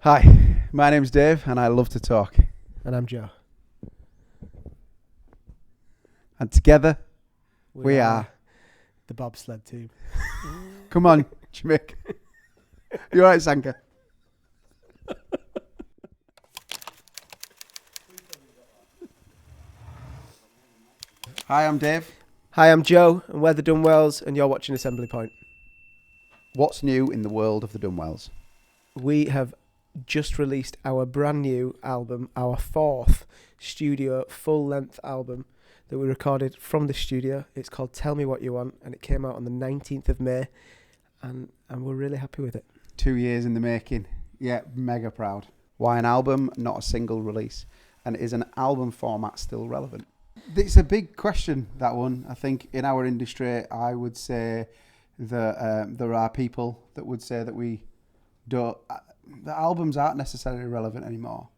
Hi, my name's Dave and I love to talk. And I'm Joe. And together, we are. the bobsled team. Come on, Jimmick. You alright, Sanka? Hi, I'm Dave. Hi, I'm Joe, and we're the Dunwells, and you're watching Assembly Point. What's new in the world of the Dunwells? We have just released our brand new album, our fourth studio full-length album that we recorded from the studio. It's called Tell Me What You Want, and it came out on the 19th of May, and we're really happy with it. 2 years in the making. Yeah, mega proud. Why an album, not a single release? And is an album format still relevant? It's a big question, that one. I think in our industry, I would say that there are people that would say that we don't... the albums aren't necessarily relevant anymore.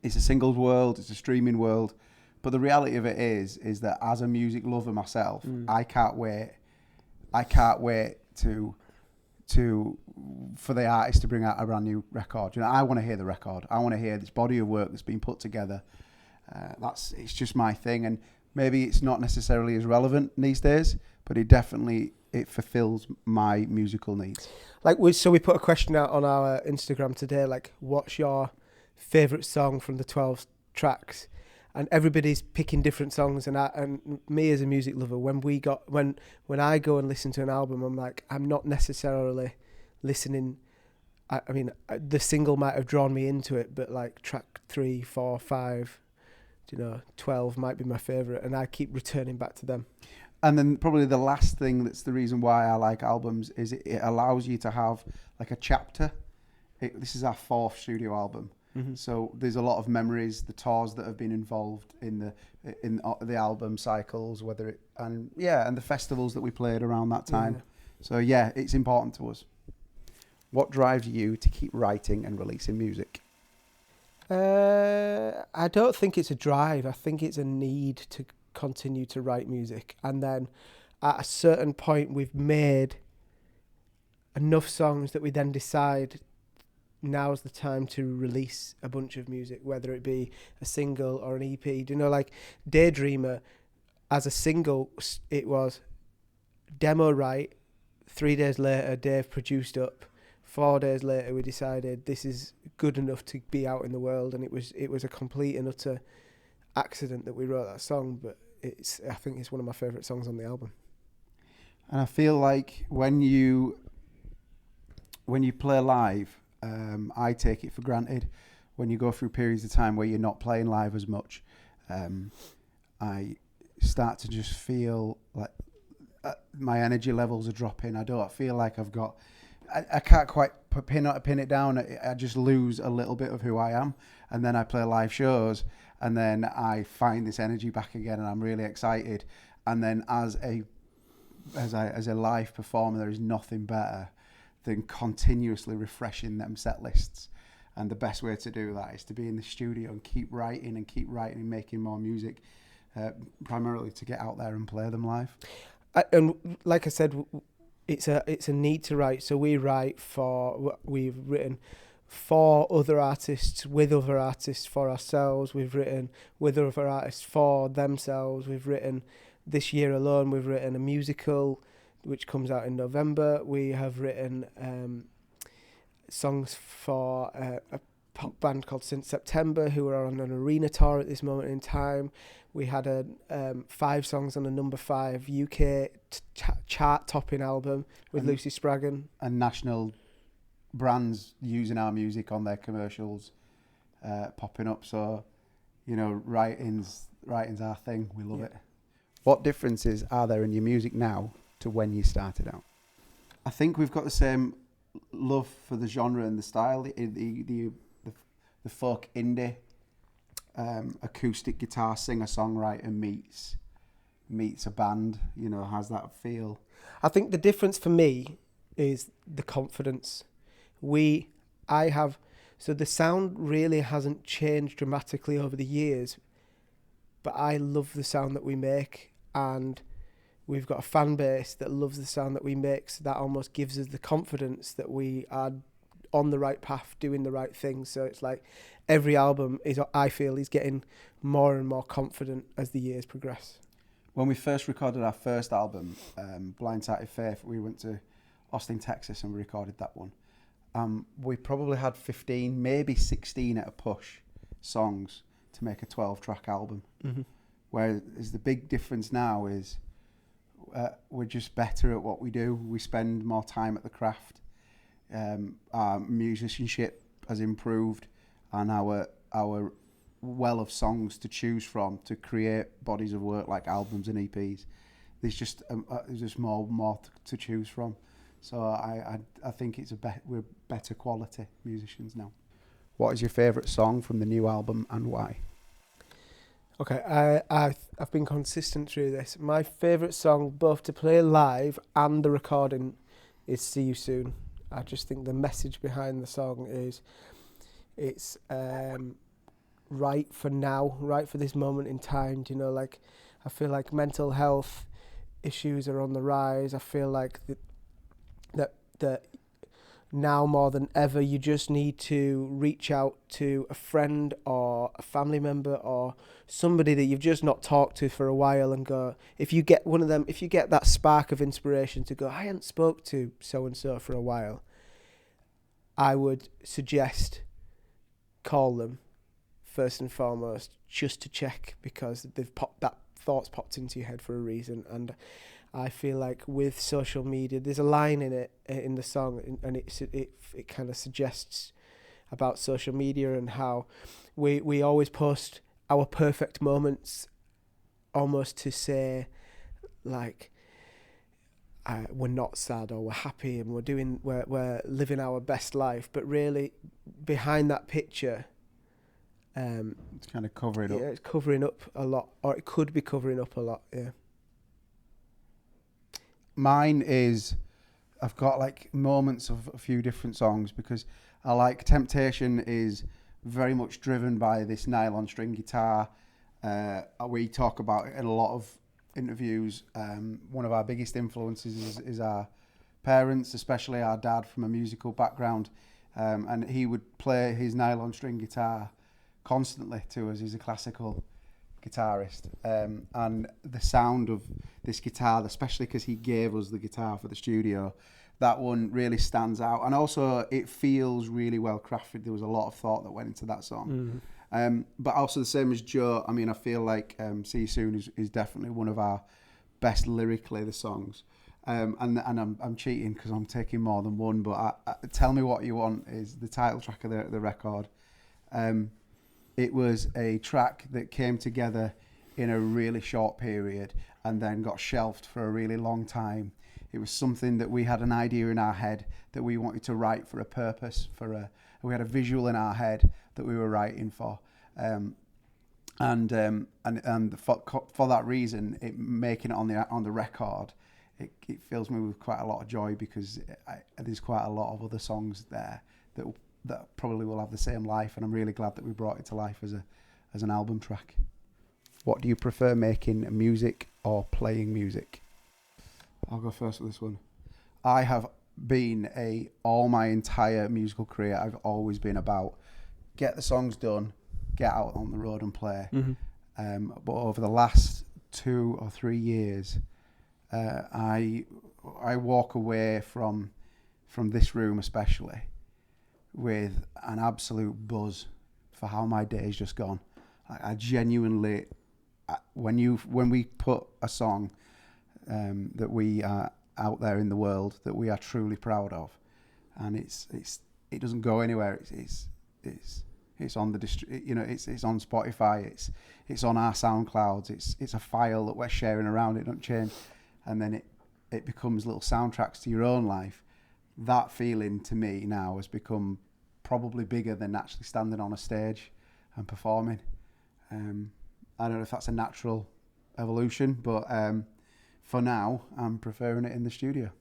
It's a singles world, it's a streaming world, but the reality of it is that as a music lover myself, I can't wait for the artist to bring out a brand new record. You know, I want to hear the record. I want to hear this body of work that's been put together. It's just my thing, and maybe it's not necessarily as relevant these days, but it fulfills my musical needs. So we put a question out on our Instagram today, like, what's your favourite song from the 12 tracks? And everybody's picking different songs, and me as a music lover, when I go and listen to an album, I'm like, I'm not necessarily listening. I mean, the single might have drawn me into it, but like track 3, 4, 5, 12 might be my favourite, and I keep returning back to them. And then probably the last thing that's the reason why I like albums is it allows you to have like a chapter. This is our fourth studio album. Mm-hmm. So there's a lot of memories, the tours that have been involved in the album cycles, and the festivals that we played around that time. Yeah. So yeah, it's important to us. What drives you to keep writing and releasing music? I don't think it's a drive. I think it's a need to continue to write music, and then at a certain point we've made enough songs that we then decide now's the time to release a bunch of music, whether it be a single or an EP. Like Daydreamer, as a single, it was demo right, 3 days later Dave produced up, 4 days later we decided this is good enough to be out in the world, and it was a complete and utter accident that we wrote that song, but I think it's one of my favourite songs on the album. And I feel like when you play live, I take it for granted. When you go through periods of time where you're not playing live as much, I start to just feel like my energy levels are dropping. I don't feel like I can't quite pin it down. I just lose a little bit of who I am, and then I play live shows, and then I find this energy back again, and I'm really excited. And then as a live performer, there is nothing better than continuously refreshing them set lists. And the best way to do that is to be in the studio and keep writing and making more music, primarily to get out there and play them live. And like I said, it's a need to write. So we've written for other artists, with other artists, for ourselves. We've written with other artists for themselves. We've written this year alone. We've written a musical which comes out in November. We have written songs for a pop band called Since September, who are on an arena tour at this moment in time. We had 5 songs on a number 5 UK chart-topping album with Lucy Spraggan. And national brands using our music on their commercials, popping up. So, writing's our thing. We love it. What differences are there in your music now to when you started out? I think we've got the same love for the genre and the style, the folk indie, acoustic guitar singer-songwriter meets a band, has that feel. I think the difference for me is the confidence. So the sound really hasn't changed dramatically over the years, but I love the sound that we make, and we've got a fan base that loves the sound that we make, so that almost gives us the confidence that we are on the right path, doing the right things. So it's like every album I feel is getting more and more confident as the years progress. When we first recorded our first album, Blindsided Faith, we went to Austin, Texas, and we recorded that one. We probably had 15, maybe 16 at a push songs to make a 12-track album. Mm-hmm. Whereas the big difference now is we're just better at what we do. We spend more time at the craft. Our musicianship has improved, and our well of songs to choose from to create bodies of work like albums and EPs. There's just more to choose from. So I think we're better quality musicians now. What is your favourite song from the new album and why? Okay, I've been consistent through this. My favourite song, both to play live and the recording, is "See You Soon." I just think the message behind the song is, it's right for now, right for this moment in time. You know, like I feel like mental health issues are on the rise. I feel like that now more than ever, you just need to reach out to a friend or a family member or somebody that you've just not talked to for a while and go, if you get one of them, if you get that spark of inspiration to go, I hadn't spoke to so-and-so for a while, I would suggest call them first and foremost, just to check, because that thought's popped into your head for a reason. And I feel like with social media, there's a line in it, in the song, and it kind of suggests about social media and how we always post our perfect moments, almost to say like we're not sad or we're happy and we're living our best life, but really behind that picture, it's kind of covering up. Yeah, it's covering up a lot, or it could be covering up a lot. Yeah. Mine is, I've got like moments of a few different songs, because I like Temptation is very much driven by this nylon string guitar. We talk about it in a lot of interviews. One of our biggest influences is our parents, especially our dad from a musical background. And he would play his nylon string guitar constantly to us. He's a classical guitarist, and the sound of this guitar, especially because he gave us the guitar for the studio, that one really stands out, and also it feels really well crafted. There was a lot of thought that went into that song. But also the same as Joe, I mean, I feel like See You Soon is definitely one of our best lyrically, the songs. And I'm cheating because I'm taking more than one, but Tell Me What You Want is the title track of the record. It was a track that came together in a really short period and then got shelved for a really long time. It was something that we had an idea in our head that we wanted to write for a purpose, we had a visual in our head that we were writing for. And for that reason, making it on the record, it fills me with quite a lot of joy, because there's quite a lot of other songs there that probably will have the same life, and I'm really glad that we brought it to life as an album track. What do you prefer, making music or playing music? I'll go first with this one. I have been all my entire musical career, I've always been about get the songs done, get out on the road and play. Mm-hmm. But over the last 2 or 3 years, I walk away from this room especially with an absolute buzz for how my day's just gone. I genuinely, when we put a song that we are out there in the world that we are truly proud of, and it doesn't go anywhere. It's on it's on Spotify. It's on our SoundClouds. It's a file that we're sharing around. It don't change, and then it becomes little soundtracks to your own life. That feeling to me now has become probably bigger than actually standing on a stage and performing. I don't know if that's a natural evolution, but for now, I'm preferring it in the studio.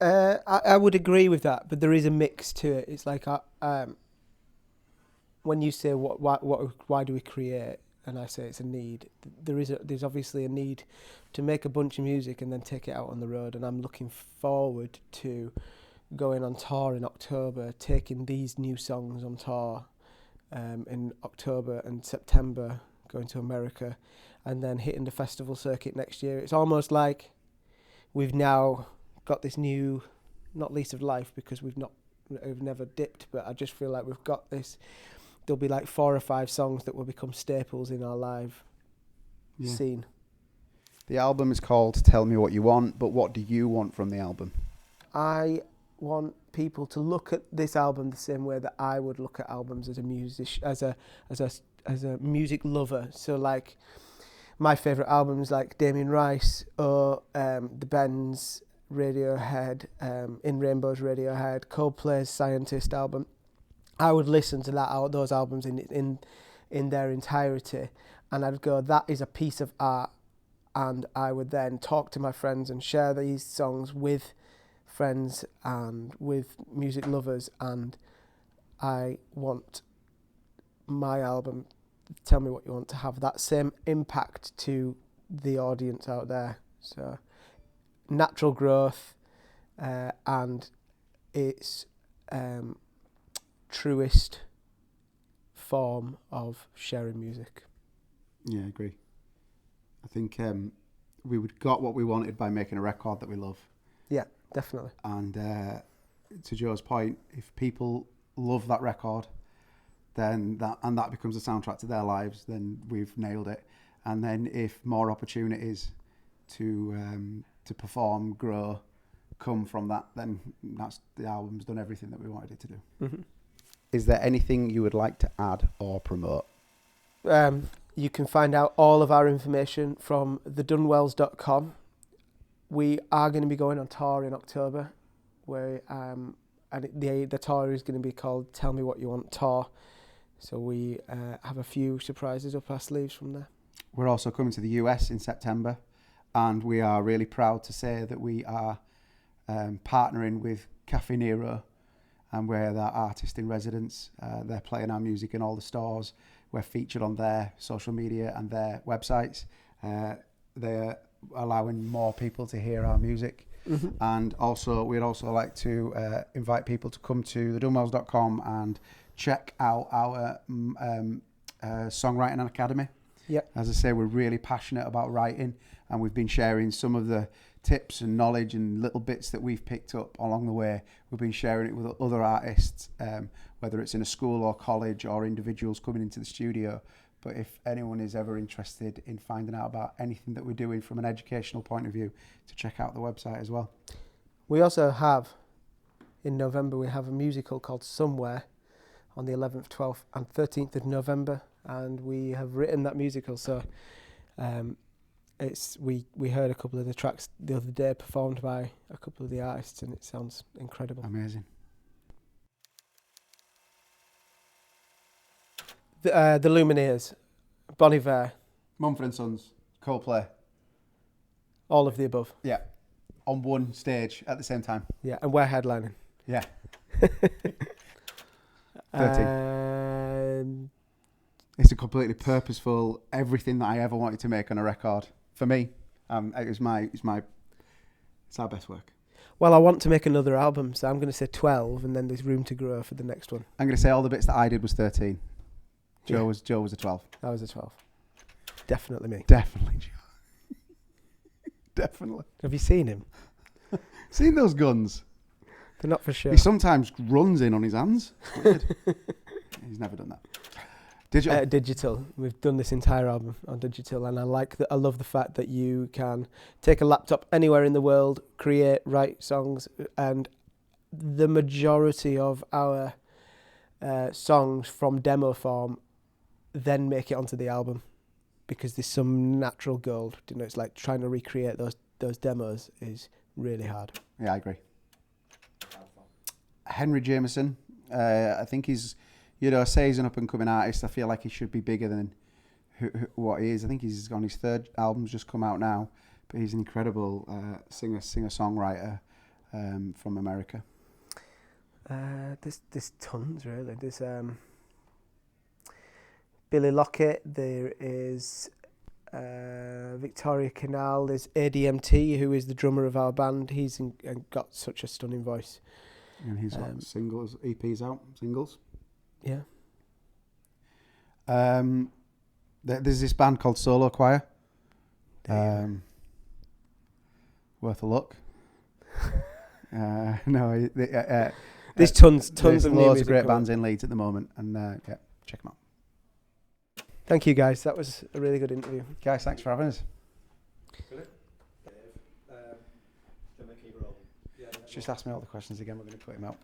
I would agree with that, but there is a mix to it. It's like when you say why do we create, and I say it's a need. There's obviously a need to make a bunch of music and then take it out on the road, and I'm looking forward to going on tour in October, taking these new songs on tour in October and September, going to America, and then hitting the festival circuit next year. It's almost like we've now got this new, not lease of life, because we've never dipped, but I just feel like we've got this. There'll be like 4 or 5 songs that will become staples in our live scene. The album is called Tell Me What You Want, but what do you want from the album? I want people to look at this album the same way that I would look at albums as a musician, as a music lover. So like my favourite albums like Damien Rice or The Bends, Radiohead, In Rainbow's Radiohead, Coldplay's Scientist album. I would listen to those albums in their entirety, and I'd go, that is a piece of art, and I would then talk to my friends and share these songs with friends and with music lovers, and I want my album, Tell Me What You Want, to have that same impact to the audience out there. So natural growth and its truest form of sharing music. Yeah, I agree. I think we got what we wanted by making a record that we love. Yeah, definitely. And to Joe's point, if people love that record, then that becomes a soundtrack to their lives, then we've nailed it. And then if more opportunities to perform, grow, come from that, then the album's done everything that we wanted it to do. Mm-hmm. Is there anything you would like to add or promote? You can find out all of our information from thedunwells.com. We are going to be going on tour in October, and the tour is going to be called Tell Me What You Want Tour. So we have a few surprises up our sleeves from there. We're also coming to the US in September, and we are really proud to say that we are partnering with Cafe Nero, and we're their artist in residence. They're playing our music in all the stores. We're featured on their social media and their websites. They're allowing more people to hear our music. Mm-hmm. And also, we'd also like to invite people to come to thedunwells.com and check out our Songwriting Academy. Yep. As I say, we're really passionate about writing, and we've been sharing some of the tips and knowledge and little bits that we've picked up along the way. We've been sharing it with other artists, whether it's in a school or college or individuals coming into the studio. But if anyone is ever interested in finding out about anything that we're doing from an educational point of view, to check out the website as well. We also have, in November, we have a musical called Somewhere on the 11th, 12th and 13th of November, and we have written that musical. So we heard a couple of the tracks the other day performed by a couple of the artists, and it sounds incredible. Amazing. The Lumineers, Bon Iver, Mumford & Sons, Coldplay. all of the above. Yeah. On one stage at the same time. Yeah, and we're headlining. Yeah. 13. It's a completely purposeful, everything that I ever wanted to make on a record. For me, it's our best work. Well, I want to make another album, so I'm going to say 12, and then there's room to grow for the next one. I'm going to say all the bits that I did was 13. Joe was a 12. I was a 12. Definitely me. Definitely Joe. Definitely. Have you seen him? Seen those guns? They're not for sure. He sometimes runs in on his hands. Weird. He's never done that. Digital. Digital. We've done this entire album on digital, and I love the fact that you can take a laptop anywhere in the world, create, write songs, and the majority of our songs from demo form then make it onto the album, because there's some natural gold. You know, it's like trying to recreate those demos is really hard. Yeah, I agree. Henry Jameson, I think he's, say he's an up-and-coming artist. I feel like he should be bigger than what he is. I think he's on his 3rd album's just come out now, but he's an incredible singer-songwriter from America. There's tons, really. There's Billy Lockett. There is Victoria Canal. There's ADMT, who is the drummer of our band. He's got such a stunning voice. And he's got singles, EPs out, singles. Yeah. There's this band called Solo Choir. Worth a look. No, there's tons of loads of great bands in Leeds at the moment, and yeah, check them out. Thank you, guys. That was a really good interview. Guys, thanks for having us. Just ask me all the questions again. We're going to cut him out.